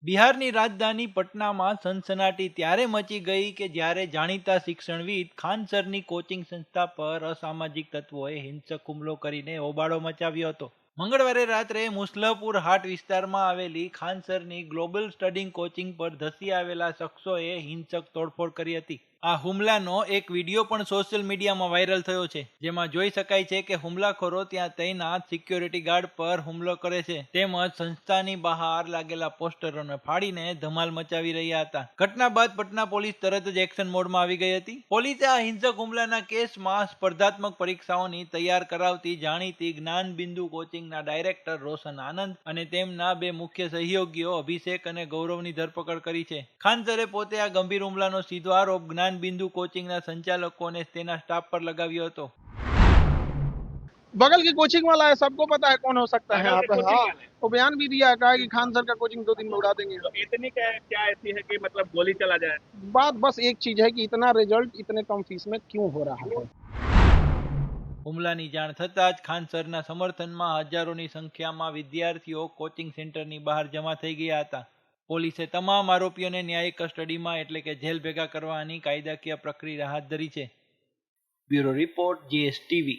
બિહારની રાજધાની પટનામાં સનસનાટી ત્યારે મચી ગઈ કે જ્યારે જાણીતા શિક્ષણવિદ ખાન સરની કોચિંગ સંસ્થા પર અસામાજિક તત્વોએ હિંસક હુમલો કરીને હોબાળો મચાવ્યો હતો. મંગળવારે રાત્રે મુસલહપુર હાટ વિસ્તારમાં આવેલી ખાન સરની ગ્લોબલ સ્ટડિંગ કોચિંગ પર ધસી આવેલા શખ્સોએ હિંસક તોડફોડ કરી હતી. આ હુમલાનો એક વિડીયો પણ સોશિયલ મીડિયામાં વાયરલ થયો છે, જેમાં જોઈ શકાય છે કે હુમલાખોરો ત્યાં તૈનાત સિક્યોરિટી ગાર્ડ પર હુમલો કરે છે તેમજ સંસ્થાની બહાર લાગેલા પોસ્ટરોને ફાડીને ધમાલ મચાવી રહ્યા હતા. ઘટના બાદ પટના પોલીસ તરત જ એક્શન મોડમાં આવી ગઈ હતી. પોલીસે આ હિંસક હુમલાના કેસમાં સ્પર્ધાત્મક પરીક્ષાઓની તૈયાર કરાવતી જાણીતી જ્ઞાન બિંદુ કોચિંગના ડાયરેક્ટર રોશન આનંદ અને તેમના બે મુખ્ય સહયોગીઓ અભિષેક અને ગૌરવની ધરપકડ કરી છે. ખાન સરે પોતે આ ગંભીર હુમલાનો સીધો આરોપ જ્ઞાન बिंदु कोचिंग ना संचालकों ने तेना स्टाफ पर लगाव्यो હતો. बगल की कोचिंग वाला है, सबको पता है कौन हो सकता है. हाँ, वो बयान भी दिया है, कहा कि खान सर का कोचिंग 2 दिन में उड़ा देंगे. तो इतनी क्या ऐसी है कि मतलब गोली चला जाए? बात बस एक चीज है कि इतना रिजल्ट इतने कम फीस में क्यों हो रहा है. હુમલાની જાણ થતાં જ ખાન સરના સમર્થનમાં હજારોની સંખ્યામાં વિદ્યાર્થીઓ કોચિંગ સેન્ટરની બહાર જમા થઈ ગયા હતા. પોલીસે તમામ આરોપીઓને ન્યાયિક કસ્ટડીમાં એટલે કે જેલ ભેગા કરવાની કાયદાકીય પ્રક્રિયા હાથ ધરી છે. Bureau report GSTV.